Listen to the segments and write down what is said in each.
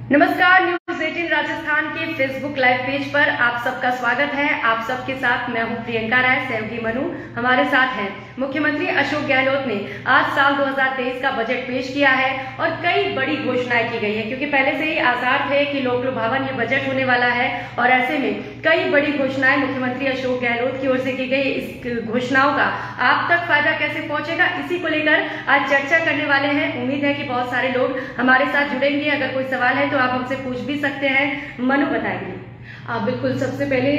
नमस्कार, न्यूज 18 राजस्थान के Facebook live page पर आप सबका स्वागत है। आप सबके साथ मैं हूं प्रियंका राय, सहयोगी मनु हमारे साथ हैं। मुख्यमंत्री अशोक गहलोत ने आज साल 2023 का बजट पेश किया है और कई बड़ी घोषणाएं की गई है, क्योंकि पहले से ही आसार थे कि लोक लुभावन ये बजट होने वाला है और ऐसे में कई बड़ी घोषणाएं मुख्यमंत्री अशोक गहलोत की ओर से की गई। इस घोषणाओं का आप तक फायदा कैसे पहुंचेगा, इसी को लेकर आज चर्चा करने वाले हैं। उम्मीद है कि बहुत सारे लोग हमारे साथ जुड़ेंगे। अगर कोई सवाल है तो आप हमसे पूछ भी सकते हैं। मनु बताएंगे। बिल्कुल, सबसे पहले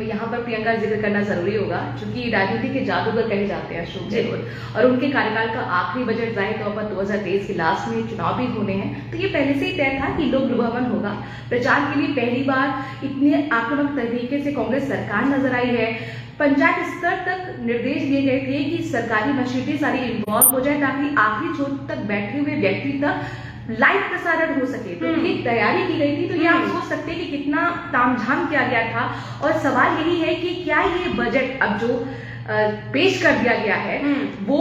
यहाँ पर प्रियंका जिक्र करना जरूरी होगा, क्योंकि राजनीति के जादूगर कहे जाते हैं अशोक गहलोत, और उनके कार्यकाल का आखिरी बजट जाहिर तौर पर 2023 के लास्ट में चुनाव भी होने हैं, तो ये पहले से ही तय था कि लोक लुभावन होगा। प्रचार के लिए पहली बार इतने आक्रामक तरीके से कांग्रेस सरकार नजर आई है। पंचायत स्तर तक निर्देश दिए गए थे कि सरकारी मशीनरी सारी इन्वॉल्व हो जाए, ताकि आखिरी छोर तक बैठे हुए व्यक्ति तक लाइव प्रसारण हो सके। तो ये तैयारी की गई थी। तो ये आप सोच सकते हैं कि कितना तामझाम किया गया था। और सवाल यही है कि क्या ये बजट अब जो पेश कर दिया गया है वो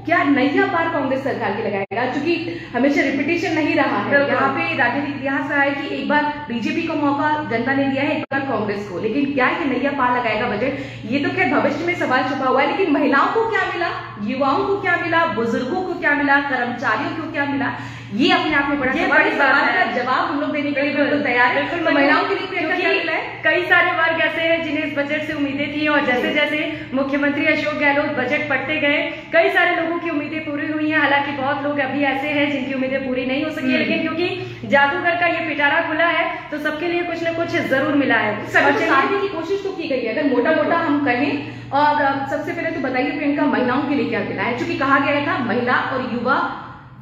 क्या नैया पार कांग्रेस सरकार की लगाएगा, क्योंकि हमेशा रिपीटेशन नहीं रहा है। यहाँ पे राजनीतिक इतिहास रहा है कि एक बार बीजेपी को मौका जनता ने दिया है, एक बार कांग्रेस को, लेकिन क्या ये नैया पार लगाएगा बजट, ये तो खैर भविष्य में सवाल छुपा हुआ है। लेकिन महिलाओं को क्या मिला, युवाओं को क्या मिला, बुजुर्गों को क्या मिला, कर्मचारियों को क्या मिला, ये अपने आप में बड़ा सवाल का जवाब हम लोग देने के लिए बिल्कुल तैयार है। तो महिलाओं के लिए कई सारे वर्ग ऐसे हैं जिन्हें इस बजट से उम्मीदें थी, और जैसे जैसे मुख्यमंत्री अशोक गहलोत बजट पढ़ते गए, कई सारे लोगों की उम्मीदें पूरी हुई हैं। हालांकि बहुत लोग अभी ऐसे हैं जिनकी उम्मीदें पूरी नहीं हो सकी, लेकिन क्योंकि जादूगर का ये पिटारा खुला है तो सबके लिए कुछ न कुछ जरूर मिला है। साधने की कोशिश तो की गई है, अगर मोटा मोटा हम कहें। और सबसे पहले तो बताइए प्रियंका, महिलाओं के लिए क्या मिला है, क्योंकि कहा गया था महिला और युवा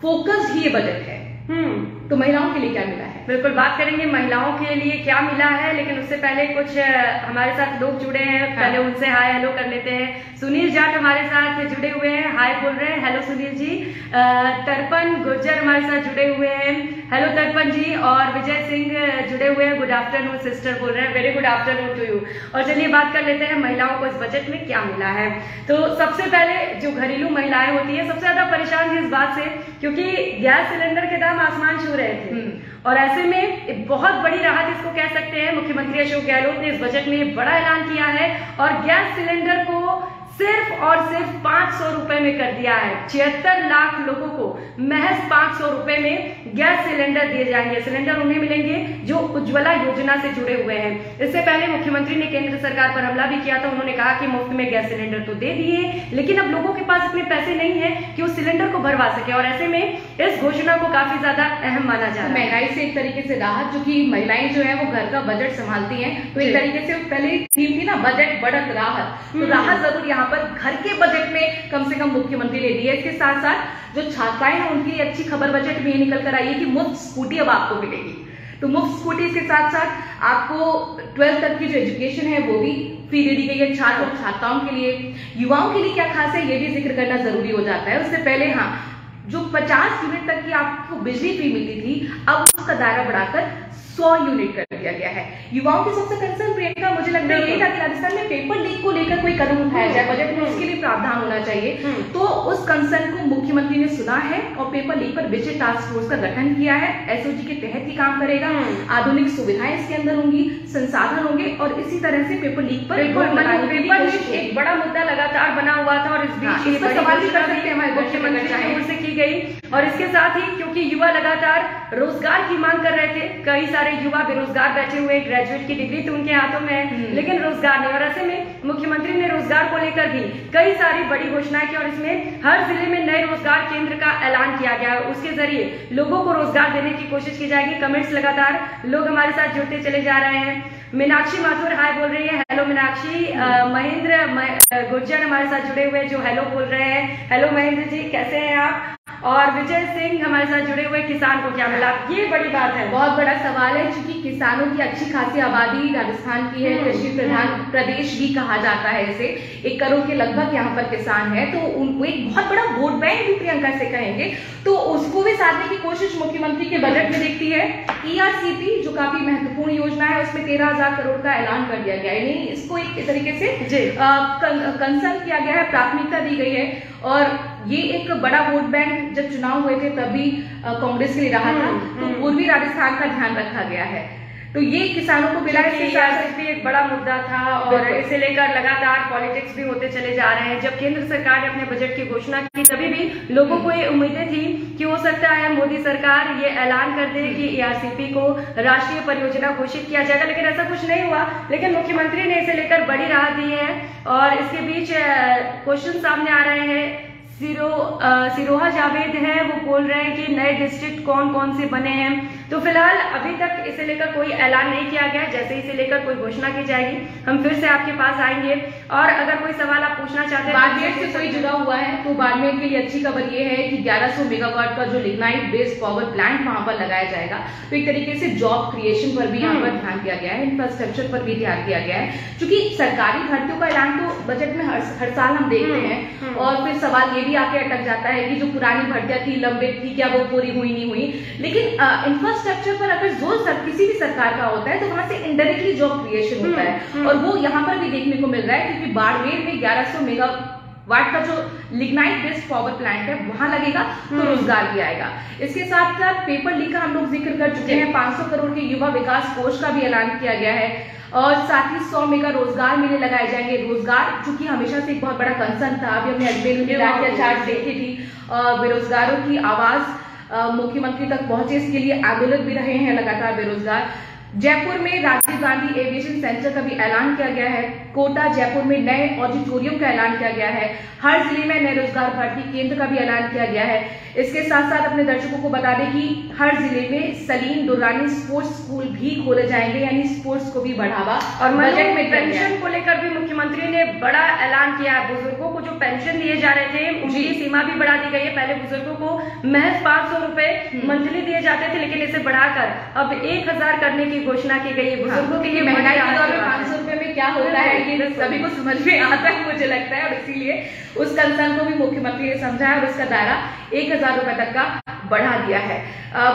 फोकस ही ये बजट है। तो महिलाओं के लिए क्या मिला है? बिल्कुल बात करेंगे महिलाओं के लिए क्या मिला है, लेकिन उससे पहले कुछ हमारे साथ लोग जुड़े हैं। पहले उनसे हाय हेलो कर लेते हैं। सुनील जाट हमारे साथ जुड़े हुए हैं, हाय बोल रहे हैं। हेलो सुनील जी। तर्पण गुर्जर हमारे साथ जुड़े हुए हैं, हेलो तर्पण जी। और विजय सिंह जुड़े हुए हैं, गुड आफ्टरनून सिस्टर बोल रहे हैं, very good afternoon to you. और चलिए बात कर लेते हैं महिलाओं को इस बजट में क्या मिला है। तो सबसे पहले जो घरेलू महिलाएं होती है सबसे ज्यादा परेशान थी इस बात से, क्योंकि गैस सिलेंडर के दाम आसमान छू रहे थे, और ऐसे में बहुत बड़ी राहत इसको कह सकते हैं। मुख्यमंत्री अशोक गहलोत ने इस बजट में बड़ा ऐलान किया है और गैस सिलेंडर को सिर्फ और सिर्फ 500 रुपए में कर दिया है। 76 लाख लोगों को महज 500 रुपए में गैस सिलेंडर दिए जाएंगे। सिलेंडर उन्हें मिलेंगे जो उज्ज्वला योजना से जुड़े हुए हैं। इससे पहले मुख्यमंत्री ने केंद्र सरकार पर हमला भी किया था। उन्होंने कहा कि मुफ्त में गैस सिलेंडर तो दे दिए, लेकिन अब लोगों के पास इतने पैसे नहीं है कि उस सिलेंडर को भरवा सके, और ऐसे में इस घोषणा को काफी ज्यादा अहम माना जा रहा है। महंगाई से एक तरीके से राहत, जो कि महिलाएं जो है वो घर का बजट संभालती हैं, तो एक तरीके से पहले थीम थी ना बजट बढ़त राहत, तो राहत जरूर यहाँ पर घर के बजट में कम से कम मुख्यमंत्री ने दी है। इसके साथ साथ जो छात्राएं हैं उनकी अच्छी खबर बजट में ये निकल कर आई है कि मुफ्त स्कूटी अब आपको मिलेगी। तो मुफ्त स्कूटी, इसके साथ साथ आपको 12th तक की जो एजुकेशन है वो भी फ्री दे दी गई है छात्र और छात्राओं के लिए। युवाओं के लिए क्या खास है ये भी जिक्र करना जरूरी हो जाता है। उससे पहले जो 50 यूनिट तक की आपको बिजली फ्री मिलती थी, अब उसका दायरा बढ़ाकर 100 यूनिट कर दिया गया है। युवाओं की सबसे कंसर्न प्रियंका मुझे लगता है यही था कि राजस्थान में पेपर लीक को लेकर कोई कदम उठाया जाए, बजट में उसके लिए प्रावधान होना चाहिए। तो उस कंसर्न को मुख्यमंत्री ने सुना है और पेपर लीक पर विशेष टास्क फोर्स का गठन किया है। एसओजी के तहत ही काम करेगा। आधुनिक सुविधाएं इसके अंदर होंगी, संसाधन होंगे, और इसी तरह से पेपर लीक पर पेपर लीक एक बड़ा मुद्दा लगातार बना हुआ था, और इस बीच सवाल भी कर सकते हैं हमारे मुख्यमंत्री की ओर से की गई। और इसके साथ ही क्योंकि युवा लगातार रोजगार की मांग कर रहे थे, कई सारे युवा बेरोजगार बैठे हुए, ग्रेजुएट की डिग्री तो उनके हाथों में है लेकिन रोजगार नहीं, और ऐसे में मुख्यमंत्री ने रोजगार को लेकर भी कई सारी बड़ी घोषणाएं की, और इसमें हर जिले में नए रोजगार केंद्र का ऐलान किया गया है। उसके जरिए लोगों को रोजगार देने की कोशिश की जाएगी। कमेंट्स लगातार लोग हमारे साथ जुड़ते चले जा रहे हैं। मीनाक्षी माथुर हाय बोल रही है, हेलो मीनाक्षी। महेंद्र गुर्जर हमारे साथ जुड़े हुए जो हेलो बोल रहे हैं, हेलो महेंद्र जी, कैसे हैं आप। और विजय सिंह हमारे साथ जुड़े हुए, किसान को क्या मिला, ये बड़ी बात है, बहुत बड़ा सवाल है, क्योंकि किसानों की अच्छी खासी आबादी राजस्थान की है। कृषि प्रधान प्रदेश भी कहा जाता है इसे। 1 करोड़ के लगभग यहाँ पर किसान है, तो उनको एक बहुत बड़ा वोट बैंक भी प्रियंका से कहेंगे, तो उसको भी साधने की कोशिश मुख्यमंत्री के बजट में दिखती है। ERCP जो काफी महत्वपूर्ण योजना है, उसमें 13,000 करोड़ का ऐलान कर दिया गया है। यानी इसको एक तरीके से कंसर्न किया गया है, प्राथमिकता दी गई है। और ये एक बड़ा वोट बैंक, जब चुनाव हुए थे तभी कांग्रेस के लिए रहा था, तो पूर्वी राजस्थान का ध्यान रखा गया है। तो ये किसानों को मिला है, भी एक बड़ा मुद्दा था और इसे लेकर लगातार पॉलिटिक्स भी होते चले जा रहे हैं। जब केंद्र सरकार ने अपने बजट की घोषणा की तभी भी लोगों को ये उम्मीदें थी कि हो सकता है मोदी सरकार ये ऐलान कर दे कि ERCP को राष्ट्रीय परियोजना घोषित किया जाएगा, लेकिन ऐसा कुछ नहीं हुआ। लेकिन मुख्यमंत्री ने इसे लेकर बड़ी राहत दी है और इसके बीच क्वेश्चन सामने आ रहे हैं। सिरोहा जावेद है, वो बोल रहे हैं कि नए डिस्ट्रिक्ट कौन कौन से बने हैं। तो फिलहाल अभी तक इसे लेकर कोई ऐलान नहीं किया गया। जैसे इसे लेकर कोई घोषणा की जाएगी हम फिर से आपके पास आएंगे। और अगर कोई सवाल आप पूछना चाहते हैं बाड़मेर से कोई जुड़ा हुआ है तो बाड़मेर के लिए अच्छी खबर ये है कि 1100 मेगावाट का जो लिग्नाइट बेस्ड पावर प्लांट वहां पर लगाया जाएगा। तो एक तरीके से जॉब क्रिएशन पर भी यहाँ पर ध्यान दिया गया है, इंफ्रास्ट्रक्चर पर भी ध्यान दिया गया है। क्योंकि सरकारी भर्तियों का ऐलान तो बजट में हर साल हम देखते हैं और फिर सवाल ये भी आके अटक जाता है कि जो पुरानी भर्तियां थी, लंबित थी, क्या वो पूरी हुई नहीं हुई। लेकिन इंफ्रास्ट्रक्चर पर अगर जोर किसी भी सरकार का होता है तो वहां से इनडायरेक्टली जॉब क्रिएशन होता है और वो यहाँ पर भी देखने को मिल रहा है। क्योंकि बाड़मेर में 1100 मेगावाट का जो लिग्नाइट बेस्ड पावर प्लांट है वहां लगेगा तो रोजगार भी आएगा। इसके साथ साथ पेपर लीक का हम लोग जिक्र कर चुके हैं। 500 करोड़ के युवा विकास कोष का भी ऐलान किया गया है और साथ ही 100 मेगा रोजगार मेले लगाए जाएंगे। रोजगार चूंकि हमेशा से एक बहुत बड़ा कंसर्न था, अभी हमने अजमेर में चार्ट देखी थी, बेरोजगारों की आवाज मुख्यमंत्री तक पहुंचे, इसके लिए आंदोलन भी रहे हैं लगातार बेरोजगार। जयपुर में राजीव गांधी एविएशन सेंटर का भी ऐलान किया गया है। कोटा जयपुर में नए ऑडिटोरियम का ऐलान किया गया है। हर जिले में नए रोजगार भर्ती केंद्र का भी ऐलान किया गया है। इसके साथ साथ अपने दर्शकों को बता दें कि हर जिले में सलीम दुर्रानी स्पोर्ट्स स्कूल भी खोले जाएंगे, यानी स्पोर्ट्स को भी बढ़ावा। और बजट में पेंशन को लेकर भी मुख्यमंत्री ने बड़ा ऐलान किया है। बुजुर्गों को जो पेंशन दिए जा रहे थे उनकी सीमा भी बढ़ा दी गई है। पहले बुजुर्गों को महज 500 रुपए मंथली दिए जाते थे, लेकिन इसे बढ़ाकर अब 1000 करने की घोषणा की गई है। बुजुर्गों के लिए महंगाई के दौर में 500 रुपए में क्या होता है ये सभी को समझ में आता है मुझे लगता है, और इसीलिए उस कंसर्न को भी मुख्यमंत्री ने समझा है और उसका दायरा 1000 रुपए तक का बढ़ा दिया है।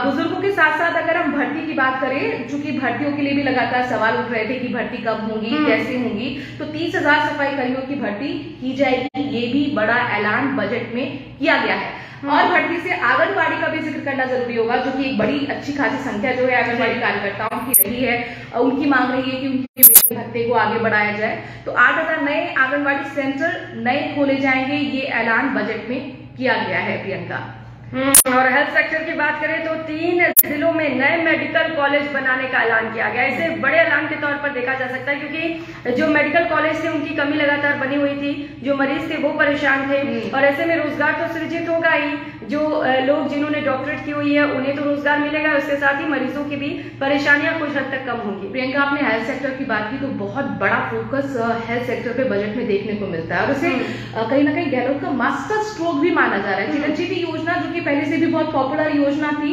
बुजुर्गों के साथ साथ अगर हम भर्ती की बात करें, चूंकि भर्तियों के लिए भी लगातार सवाल उठ रहे थे कि भर्ती कब होगी, कैसे होगी, तो 30,000 सफाई कर्मियों की भर्ती की जाएगी। ये भी बड़ा ऐलान बजट में किया गया है। और भर्ती से आंगनबाड़ी का भी जिक्र करना जरूरी होगा, जो कि एक बड़ी अच्छी खासी संख्या जो है आंगनबाड़ी कार्यकर्ताओं की रही है। उनकी मांग रही है कि उनके वेतन भत्ते को आगे बढ़ाया जाए। तो 8000 नए आंगनबाड़ी सेंटर नए खोले जाएंगे, ये ऐलान बजट में किया गया है प्रियंका। और हेल्थ सेक्टर की बात करें तो 3 जिलों में नए मेडिकल कॉलेज बनाने का ऐलान किया गया। इसे बड़े ऐलान के तौर पर देखा जा सकता है, क्योंकि जो मेडिकल कॉलेज थे उनकी कमी लगातार बनी हुई थी, जो मरीज थे वो परेशान थे और ऐसे में रोजगार तो सृजित होगा ही। जो लोग जिन्होंने डॉक्टरेट की हुई है उन्हें तो रोजगार मिलेगा, उसके साथ ही मरीजों की भी परेशानियां कुछ हद तक कम होंगी। प्रियंका, आपने हेल्थ सेक्टर की बात की तो बहुत बड़ा फोकस हेल्थ सेक्टर पे बजट में देखने को मिलता है और उसे कहीं ना कहीं गहलोत का मास्टर स्ट्रोक भी माना जा रहा है। चिरंजीवी योजना जो कि पहले से भी बहुत पॉपुलर योजना थी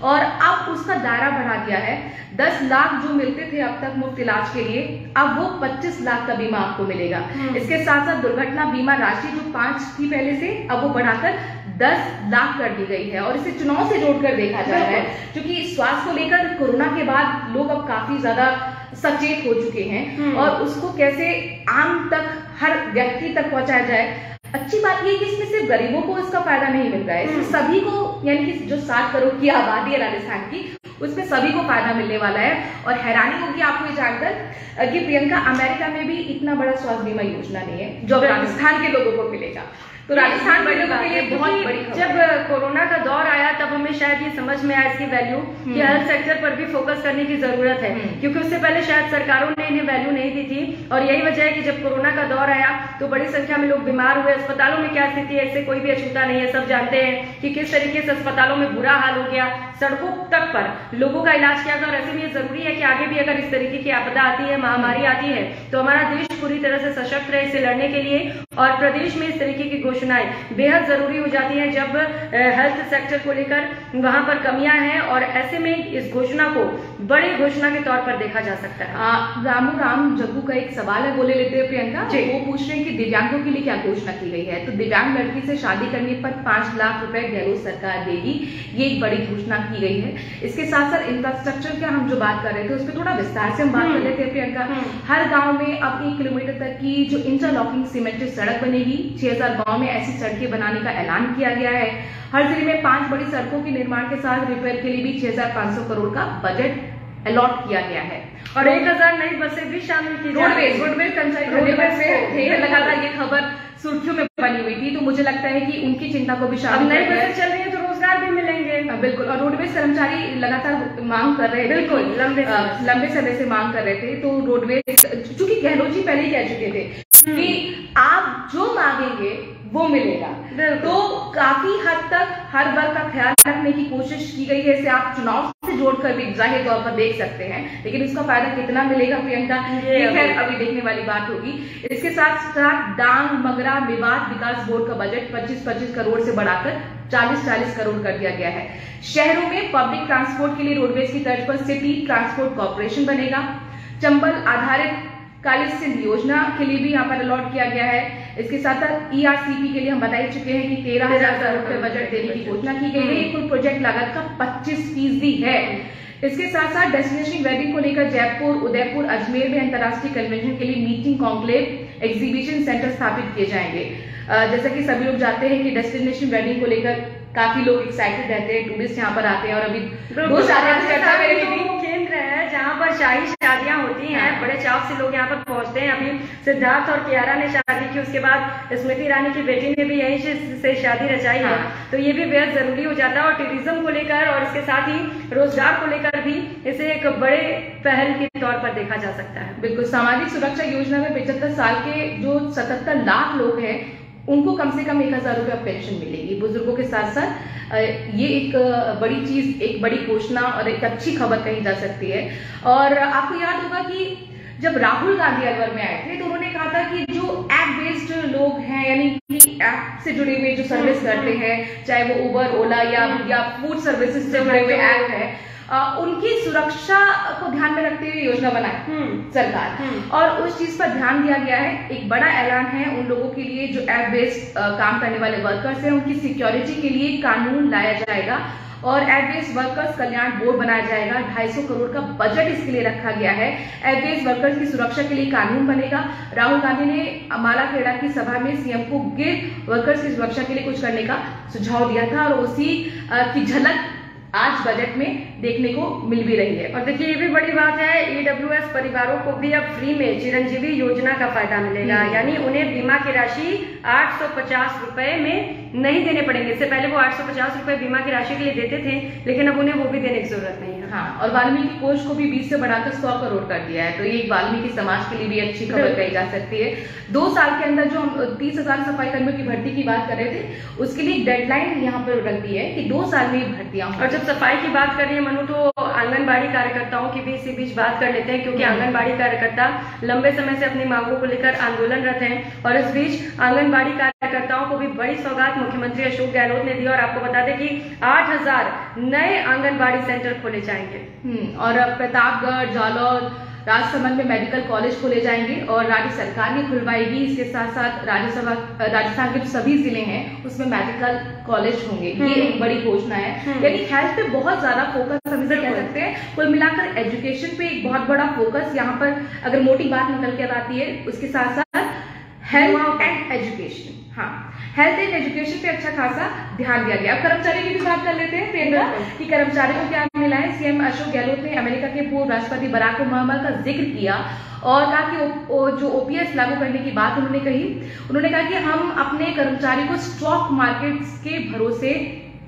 और अब उसका दायरा बढ़ा दिया है। 10 लाख जो मिलते थे अब तक मुफ्त इलाज के लिए, अब वो 25 लाख का बीमा आपको मिलेगा। इसके साथ साथ दुर्घटना बीमा राशि जो 5 थी पहले से, अब वो बढ़ाकर 10 लाख कर दी गई है और इसे चुनाव से जोड़कर देखा जा रहा है, क्योंकि स्वास्थ्य को लेकर कोरोना के बाद लोग अब काफी ज्यादा सचेत हो चुके हैं और उसको कैसे आम तक, हर व्यक्ति तक पहुंचाया जाए। अच्छी बात यह कि इसमें सिर्फ गरीबों को इसका फायदा नहीं मिल रहा है, इसमें सभी को, यानी कि जो 7 करोड़ की आबादी है राजस्थान की, उसमें सभी को फायदा मिलने वाला है। और हैरानी होगी आपको ये जानकर कि प्रियंका, अमेरिका में भी इतना बड़ा स्वास्थ्य बीमा योजना नहीं है जो राजस्थान के लोगों को मिलेगा। तो राजस्थान के लोगों के लिए बहुत बड़ी खबर। जब कोरोना का दौर आया तब हमें शायद ये समझ में आया इसकी वैल्यू कि हेल्थ सेक्टर पर भी फोकस करने की जरूरत है, क्योंकि उससे पहले शायद सरकारों ने इन्हें वैल्यू नहीं दी थी। और यही वजह है कि जब कोरोना का दौर आया तो बड़ी संख्या में लोग बीमार हुए। अस्पतालों में क्या स्थिति है इससे कोई भी अछूता नहीं है, सब जानते हैं कि किस तरीके से अस्पतालों में बुरा हाल हो गया, सड़कों तक पर लोगों का इलाज किया गया। और ऐसे में ये जरूरी है कि आगे भी अगर इस तरीके की आपदा आती है, महामारी आती है, तो हमारा देश पूरी तरह से सशक्त रहे इसे लड़ने के लिए। और प्रदेश में इस तरीके की घोषणाएं बेहद जरूरी हो जाती है जब हेल्थ सेक्टर को लेकर वहां पर कमियां हैं, और ऐसे में इस घोषणा को बड़ी घोषणा के तौर पर देखा जा सकता है। रामू राम जग्गू का एक सवाल है, बोले लेते हैं प्रियंका। वो पूछ रहे हैं कि दिव्यांगों के लिए क्या घोषणा की गई है। तो दिव्यांग लड़की से शादी करने पर 5 लाख रुपए गहलोत सरकार देगी, ये एक बड़ी घोषणा की गई है। इसके साथ साथ इंफ्रास्ट्रक्चर की हम जो बात कर रहे थे उस पर थोड़ा विस्तार से हम बात कर लेते हैं प्रियंका। हर गाँव में अब 1 किलोमीटर तक की जो इंटरलॉकिंग सीमेंटेड सड़क सड़क बनेगी। 6000 गांव में ऐसी सड़कें बनाने का ऐलान किया गया है। हर जिले में 5 बड़ी सड़कों के निर्माण के साथ रिपेयर के लिए भी 6500 करोड़ का बजट अलॉट किया गया है और 1000 नई बसें भी शामिल की रोडवेज कर्मचारी ढेर लगा था। ये खबर सुर्खियों में बनी हुई थी, तो मुझे लगता है कि उनकी चिंता को भी शामिल नई बसें चल रही है तो रोजगार भी मिलेंगे। बिल्कुल। और रोडवेज कर्मचारी लगातार मांग कर रहे थे, बिल्कुल लंबे समय से मांग कर रहे थे। तो रोडवेज, चूंकि गहलोत जी पहले ही कह चुके थे कि आप जो मांगेंगे वो मिलेगा, तो काफी हद तक हर वर्ग का ख्याल रखने की कोशिश की गई है। इसे आप चुनाव से जोड़कर भी जाहिर तौर पर देख सकते हैं, लेकिन इसका फायदा कितना मिलेगा प्रियंका, ये खैर अभी देखने वाली बात होगी। इसके साथ साथ डांग, मगरा, मेवात विकास बोर्ड का बजट 25-25 करोड़ से बढ़ाकर 40-40 करोड़ कर दिया गया है। शहरों में पब्लिक ट्रांसपोर्ट के लिए रोडवेज की तर्ज पर सिटी ट्रांसपोर्ट कॉर्पोरेशन बनेगा। चंबल आधारित कालिसिंध योजना के लिए भी यहाँ पर अलॉट किया गया है। इसके साथ साथ ERCP के लिए हम बता ही चुके हैं कि 13,000 करोड़ रुपए बजट देने की घोषणा की गई है। कुल प्रोजेक्ट लागत का 25% है। इसके साथ साथ डेस्टिनेशन वेडिंग को लेकर जयपुर, उदयपुर, अजमेर में अंतर्राष्ट्रीय कन्वेंशन के लिए मीटिंग, कॉन्क्लेव, एग्जीबिशन सेंटर स्थापित किए जाएंगे। जैसा कि सभी लोग जानते हैं कि डेस्टिनेशन वेडिंग को लेकर काफी लोग एक्साइटेड रहते हैं, टूरिस्ट यहाँ पर आते हैं। और अभी 2 शादियां चर्चा में रही थी, केंद्र है जहाँ पर शाही शादियां होती हैं, बड़े चाव से लोग यहाँ पर पहुंचते हैं। अभी सिद्धार्थ और कियारा ने शादी की, उसके बाद स्मृति ईरानी की बेटी ने भी यहीं से शादी रचाई है, तो ये भी बेहद जरूरी हो जाता है। और टूरिज्म को लेकर और इसके साथ ही रोजगार को लेकर भी इसे एक बड़े पहल के तौर पर देखा जा सकता है। बिल्कुल। सामाजिक सुरक्षा योजना में 75 साल के जो 77 लाख लोग हैं उनको कम से कम 1000 रुपये पेंशन मिलेगी। बुजुर्गों के साथ साथ ये एक बड़ी चीज, एक बड़ी घोषणा और एक अच्छी खबर कही जा सकती है। और आपको याद होगा कि जब राहुल गांधी अलवर में आए थे तो उन्होंने कहा था कि जो ऐप बेस्ड लोग हैं, यानी कि ऐप से जुड़े हुए जो सर्विस करते हैं, चाहे वो उबर, ओला या फूड सर्विसेज से जुड़े हुए ऐप है, उनकी सुरक्षा को ध्यान में रखते हुए योजना बनाई सरकार, और उस चीज पर ध्यान दिया गया है। एक बड़ा ऐलान है उन लोगों के लिए जो ऐप बेस्ड काम करने वाले वर्कर्स हैं, उनकी सिक्योरिटी के लिए कानून लाया जाएगा और ऐप बेस्ड वर्कर्स कल्याण बोर्ड बनाया जाएगा। 250 करोड़ का बजट इसके लिए रखा गया है। ऐप बेस्ड वर्कर्स की सुरक्षा के लिए कानून बनेगा। राहुल गांधी ने अमालाखेड़ा की सभा में सीएम को गिग वर्कर्स की सुरक्षा के लिए कुछ करने का सुझाव दिया था, और उसी की झलक आज बजट में देखने को मिल भी रही है। और देखिए ये भी बड़ी बात है, EWS परिवारों को भी अब फ्री में चिरंजीवी योजना का फायदा मिलेगा, यानी उन्हें बीमा की राशि 850 रुपए में नहीं देने पड़ेंगे। इससे पहले वो 850 रुपए बीमा की राशि के लिए देते थे, लेकिन अब उन्हें वो भी देने की जरूरत नहीं है। हाँ, और वाल्मीकि कोष को भी 20 से बढ़ाकर 100 करोड़ कर दिया है, तो ये वाल्मीकि समाज के लिए भी अच्छी खबर कही जा सकती है। 2 साल के अंदर जो हम 30,000 सफाई कर्मियों की भर्ती की बात कर रहे थे, उसके लिए डेडलाइन यहाँ पर रख दी है कि 2 साल में भर्तियां। और जब सफाई की बात कर रही है मनु, तो आंगनबाड़ी कार्यकर्ताओं की भी इसी बीच बात कर लेते हैं, क्योंकि आंगनबाड़ी कार्यकर्ता लंबे समय से अपनी मांगों को लेकर आंदोलनरत हैं। और इस बीच आंगनबाड़ी कार्यकर्ताओं को भी बड़ी सौगात मुख्यमंत्री अशोक गहलोत ने दी, और आपको बता दें कि 8000 नए आंगनबाड़ी सेंटर खोले जाएंगे। और प्रतापगढ़, जालौर, राजसमंद में मेडिकल कॉलेज खोले जाएंगे और राज्य सरकार भी खुलवाएगी। इसके साथ साथ राजस्थान के जो सभी जिले हैं उसमें मेडिकल कॉलेज होंगे। ये एक बड़ी घोषणा है, यानी हेल्थ पे बहुत ज्यादा फोकस हम इसे कह सकते हैं। कुल मिलाकर एजुकेशन पे एक बहुत बड़ा फोकस यहाँ पर अगर मोटी बात निकल कर आती है, उसके साथ साथ हेल्थ एंड एजुकेशन, हाँ, हेल्थ एंड एजुकेशन पे अच्छा खासा ध्यान दिया गया। अब कर्मचारियों की भी बात कर लेते हैं प्रियंका कि कर्मचारियों को क्या मिला है। सीएम अशोक गहलोत ने अमेरिका के पूर्व राष्ट्रपति बराक ओबामा का जिक्र किया और कहा कि जो OPS लागू करने की बात उन्होंने कही, उन्होंने कहा कि हम अपने कर्मचारी को स्टॉक मार्केट्स के भरोसे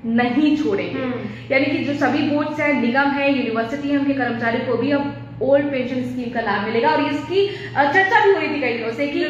नहीं छोड़ेंगे। यानी कि जो सभी बोर्ड्स हैं, निगम है, यूनिवर्सिटी है, उनके कर्मचारियों को भी अब ओल्ड पेंशन स्कीम का लाभ मिलेगा। और इसकी चर्चा भी हुई थी कई दिनों से कि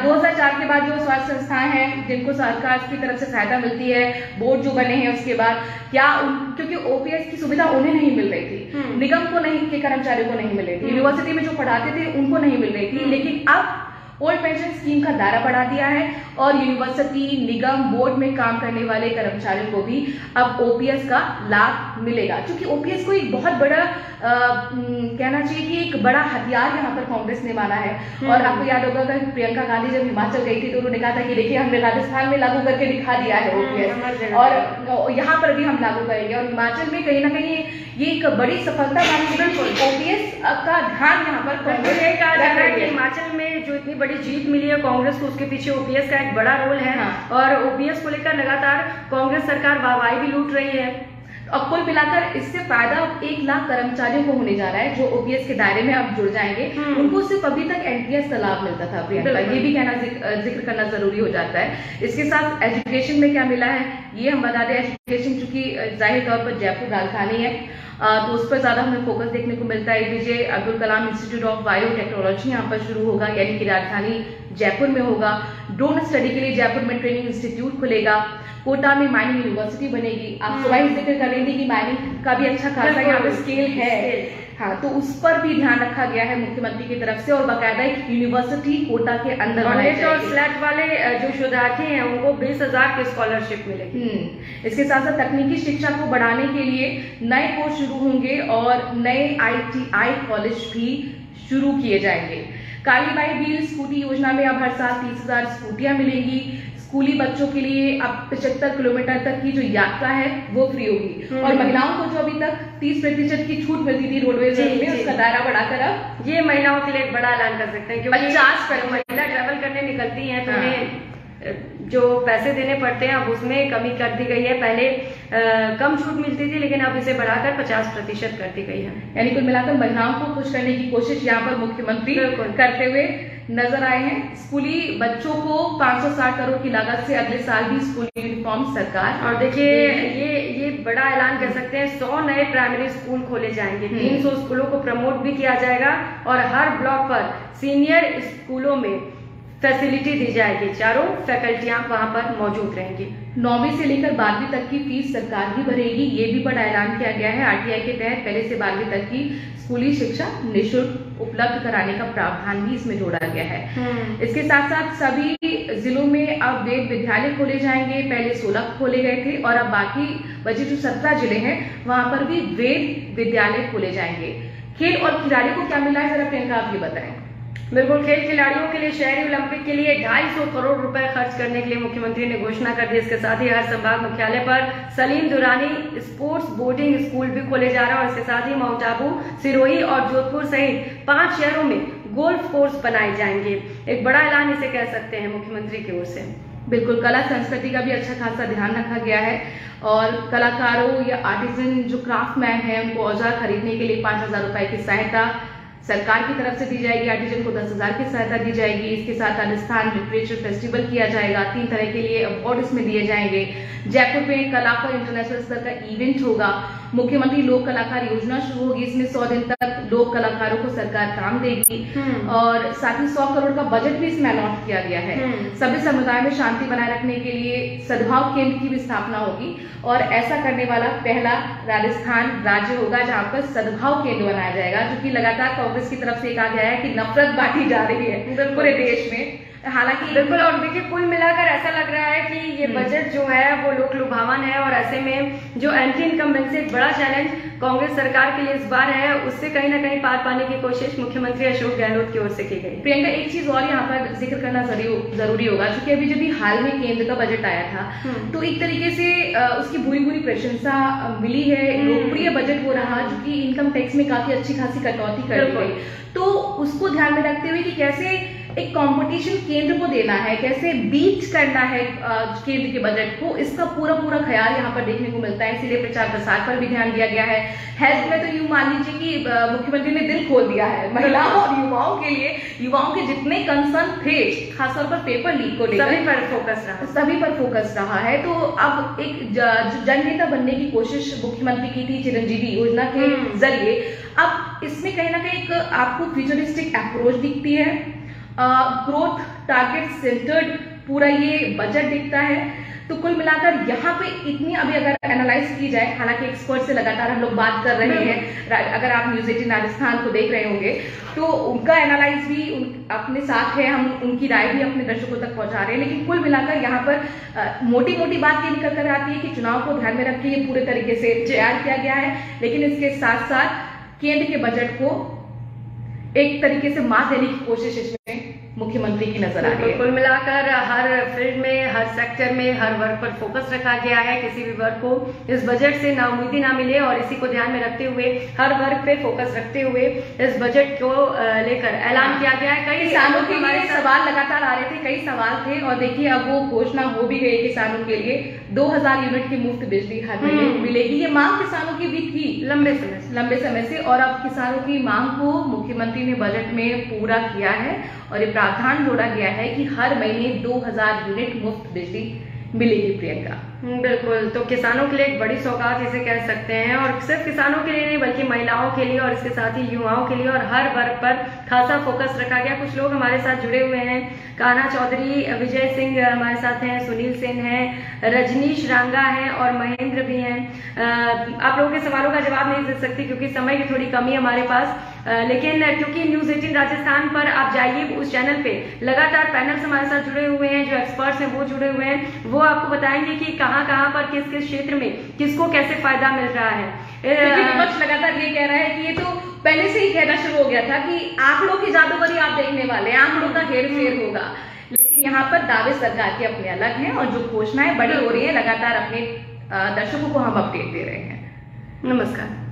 2004 के बाद जो स्वास्थ्य संस्थाएं हैं जिनको सरकार की तरफ से सहायता मिलती है, बोर्ड जो बने हैं, उसके बाद क्या क्योंकि OPS की सुविधा उन्हें नहीं मिल रही थी, निगम को नहीं, के कर्मचारियों को नहीं मिल रही थी, यूनिवर्सिटी में जो पढ़ाते थे उनको नहीं मिल रही थी, लेकिन अब ओल्ड पेंशन स्कीम का दायरा बढ़ा दिया है और यूनिवर्सिटी, निगम, बोर्ड में काम करने वाले कर्मचारियों को भी अब OPS का लाभ मिलेगा। क्योंकि OPS को एक बहुत बड़ा कहना चाहिए कि एक बड़ा हथियार यहाँ पर कांग्रेस ने माना है। और आपको याद होगा कि प्रियंका गांधी जब हिमाचल गई थी तो उन्होंने कहा था कि देखिए हमने राजस्थान में लागू करके दिखा दिया है OPS, और यहाँ पर भी हम लागू करेंगे। और हिमाचल में कहीं ना कहीं ये एक बड़ी सफलता मानी गई। ओपीएस का ध्यान यहाँ पर कांग्रेस यही कहा जा रहा है कि हिमाचल में जो इतनी बड़ी जीत मिली है कांग्रेस को, उसके पीछे ओपीएस का एक बड़ा रोल है। और ओपीएस को लेकर लगातार कांग्रेस सरकार वाहवाही भी लूट रही है। अब कुल मिलाकर इससे फायदा 1 लाख कर्मचारियों को होने जा रहा है जो ओपीएस के दायरे में अब जुड़ जाएंगे। उनको सिर्फ अभी तक एनपीएस का लाभ मिलता था प्रियंका, ये भी कहना जिक्र करना जरूरी हो जाता है। इसके साथ एजुकेशन में क्या मिला है ये हम बता दें। एजुकेशन चूंकि जाहिर तौर पर जयपुर राजधानी है तो उस पर ज्यादा हमें फोकस देखने को मिलता है। APJ Abdul Kalam institute of bio technology यहाँ पर शुरू होगा, यानी कि राजधानी जयपुर में होगा। ड्रोन स्टडी के लिए जयपुर में ट्रेनिंग इंस्टीट्यूट खुलेगा। कोटा में माइनिंग यूनिवर्सिटी बनेगी। आप सुबह ही जिक्र कर रही थी कि माइनिंग का भी अच्छा खासा यहाँ पे स्केल है। हाँ, तो उस पर भी ध्यान रखा गया है मुख्यमंत्री की तरफ से और बाकायदा एक यूनिवर्सिटी कोटा के अंदर बनाई जाएगी। और स्लैट वाले जो शोधार्थी हैं उनको 20,000 की स्कॉलरशिप मिलेगी। इसके साथ साथ तकनीकी शिक्षा को बढ़ाने के लिए नए कोर्स शुरू होंगे और नए ITI कॉलेज भी शुरू किए जाएंगे। कालीबाई व्हील स्कूटी योजना में अब हर साल 30,000 स्कूटियां मिलेंगी। स्कूली बच्चों के लिए अब 75 किलोमीटर तक की जो यात्रा है वो फ्री होगी। और महिलाओं को जो अभी तक 30% की छूट मिलती थी रोडवेज में, उसका दायरा बढ़ाकर अब ये महिलाओं के लिए एक बड़ा ऐलान कर सकते हैं, क्योंकि 50 महिला ट्रैवल करने निकलती हैं तो उन्हें जो पैसे देने पड़ते हैं अब उसमें कमी कर दी गई है। पहले कम छूट मिलती थी लेकिन अब इसे बढ़ाकर 50% कर दी गई है। यानी कुल मिलाकर महिलाओं को खुश करने की कोशिश यहाँ पर मुख्यमंत्री करते हुए नजर आए हैं। स्कूली बच्चों को 560 करोड़ की लागत से अगले साल भी स्कूल यूनिफॉर्म सरकार। और देखिए ये बड़ा ऐलान कर सकते हैं, 100 नए प्राइमरी स्कूल खोले जाएंगे। 300 स्कूलों को प्रमोट भी किया जाएगा और हर ब्लॉक पर सीनियर स्कूलों में फैसिलिटी दी जाएगी। चारों फैकल्टियां वहां पर मौजूद रहेंगी। 9वीं से लेकर 12वीं तक की फीस सरकार ही भरेगी, ये भी बड़ा ऐलान किया गया है। आरटीआई के तहत पहले से 12वीं तक की स्कूली शिक्षा निःशुल्क उपलब्ध कराने का प्रावधान भी इसमें जोड़ा गया है। इसके साथ साथ सभी जिलों में अब वेद विद्यालय खोले जाएंगे। पहले 16 खोले गए थे और अब बाकी बचे जो 17 जिले हैं वहां पर भी वेद विद्यालय खोले जाएंगे। खेल और खिलाड़ियों को क्या मिला है जरा प्रियंका आप ये बताएं। बिल्कुल, खेल खिलाड़ियों के लिए शहरी ओलंपिक के लिए 250 करोड़ रुपए खर्च करने के लिए मुख्यमंत्री ने घोषणा कर दी। इसके साथ ही हर संभाग मुख्यालय पर Salim Durani sports boarding school भी खोले जा रहा है और इसके साथ ही माउंट आबू, सिरोही और जोधपुर सहित 5 शहरों में गोल्फ कोर्स बनाए जाएंगे। एक बड़ा ऐलान इसे कह सकते हैं मुख्यमंत्री की ओर से। बिल्कुल, कला संस्कृति का भी अच्छा खासा ध्यान रखा गया है और कलाकारों या आर्टिजन जो क्राफ्टमैन है उनको औजार खरीदने के लिए 5,000 रुपए की सहायता सरकार की तरफ से दी जाएगी। आर्टिजन को 10,000 की सहायता दी जाएगी। इसके साथ राजस्थान लिटरेचर फेस्टिवल किया जाएगा। 3 तरह के लिए अवार्ड इसमें दिए जाएंगे। जयपुर में कला पर इंटरनेशनल स्तर का इवेंट होगा। मुख्यमंत्री लोक कलाकार योजना शुरू होगी। इसमें 100 दिन तक लोक कलाकारों को सरकार काम देगी और साथ ही 100 करोड़ का बजट भी इसमें अलॉट किया गया है। सभी समुदाय में शांति बनाए रखने के लिए सद्भाव केंद्र की भी स्थापना होगी और ऐसा करने वाला पहला राजस्थान राज्य होगा जहां पर सद्भाव केंद्र बनाया जाएगा, जो कि लगातार कांग्रेस की तरफ से कहा गया है कि नफरत बांटी जा रही है पूरे देश में। हालांकि बिल्कुल, और देखिए कुल मिलाकर ऐसा लग रहा है कि ये बजट जो है वो लोक लुभावन है और ऐसे में जो एंटी इनकम्बेंसी एक बड़ा चैलेंज कांग्रेस सरकार के लिए इस बार है, उससे कहीं ना कहीं पार पाने की कोशिश मुख्यमंत्री अशोक गहलोत की ओर से की गई। प्रियंका, एक चीज और यहाँ पर जिक्र करना जरूरी होगा, क्योंकि अभी जब भी हाल में केंद्र का बजट आया था तो एक तरीके से उसकी बुरी प्रशंसा मिली है। लोकप्रिय बजट हो रहा, जो कि इनकम टैक्स में काफी अच्छी खासी कटौती कर दी गई। तो उसको ध्यान में रखते हुए कि कैसे एक कंपटीशन केंद्र को देना है, कैसे बीट करना है केंद्र के बजट को, इसका पूरा ख्याल यहाँ पर देखने को मिलता है। इसीलिए प्रचार प्रसार पर भी ध्यान दिया गया है। हेल्थ में तो यूं मान लीजिए कि मुख्यमंत्री ने दिल खोल दिया है महिलाओं और युवाओं के लिए। युवाओं के जितने कंसर्न थे, खासतौर पर पेपर लीक को लेकर, सभी पर फोकस रहा है। तो अब एक जननेता बनने की कोशिश मुख्यमंत्री की थी चिरंजीवी योजना के जरिए। अब इसमें कहीं ना कहीं एक आपको फ्यूचरिस्टिक अप्रोच दिखती है, ग्रोथ टारगेट सेंटर्ड पूरा ये बजट दिखता है। तो कुल मिलाकर यहाँ पे इतनी अभी अगर एनालाइज की जाए, हालांकि एक्सपर्ट से लगातार हम लोग बात कर रहे हैं, अगर आप न्यूज 18 राजस्थान को देख रहे होंगे तो उनका एनालाइज भी अपने साथ है, हम उनकी राय भी अपने दर्शकों तक पहुंचा रहे हैं। लेकिन कुल मिलाकर यहाँ पर मोटी बात ये निकल कर आती है कि चुनाव को ध्यान में रख के ये पूरे तरीके से तैयार किया गया है, लेकिन इसके साथ साथ केंद्र के बजट को एक तरीके से मात देने की कोशिश इसमें मुख्यमंत्री की नजर आ रही है। कुल मिलाकर हर फील्ड में, हर सेक्टर में, हर वर्ग पर फोकस रखा गया है। किसी भी वर्ग को इस बजट से नाउम्मीदी ना मिले और इसी को ध्यान में रखते हुए, हर वर्ग पे फोकस रखते हुए इस बजट को लेकर ऐलान किया गया है। कई किसानों के हमारे सवाल लगातार आ रहे थे, कई सवाल थे और देखिए अब वो घोषणा हो भी गई किसानों के लिए 2000 यूनिट की मुफ्त बिजली हर महीने मिलेगी। ये मांग किसानों की भी थी लंबे समय से और अब किसानों की मांग को मुख्यमंत्री ने बजट में पूरा किया है और ये प्रावधान जोड़ा गया है कि हर महीने 2000 यूनिट मुफ्त बिजली मिलेगी। प्रियंका, बिल्कुल, तो किसानों के लिए एक बड़ी सौगात इसे कह सकते हैं और सिर्फ किसानों के लिए नहीं बल्कि महिलाओं के लिए और इसके साथ ही युवाओं के लिए और हर वर्ग पर खासा फोकस रखा गया। कुछ लोग हमारे साथ जुड़े हुए हैं, कान्हा चौधरी, विजय सिंह हमारे साथ हैं, सुनील सेन हैं, रजनीश रांगा हैं और महेंद्र भी हैं। आप लोगों के सवालों का जवाब नहीं दे सकती क्योंकि समय की थोड़ी कमी है हमारे पास, लेकिन क्योंकि न्यूज 18 राजस्थान पर आप जाइए, उस चैनल पे लगातार पैनल्स हमारे साथ जुड़े हुए हैं, जो एक्सपर्ट्स हैं वो जुड़े हुए हैं, वो आपको बताएंगे कि कहाँ पर किस किस क्षेत्र में किसको कैसे फायदा मिल रहा है। विपक्ष लगातार ये कह रहा है कि ये तो पहले से ही कहना शुरू हो गया था कि आंकड़ों की जादूगरी आप देखने वाले, आंकड़ों का हेरफेर होगा, लेकिन यहाँ पर दावे सरकार के अपने अलग हैं और जो घोषणाएं बड़ी हो रही है लगातार अपने दर्शकों को हम अपडेट दे रहे हैं। नमस्कार।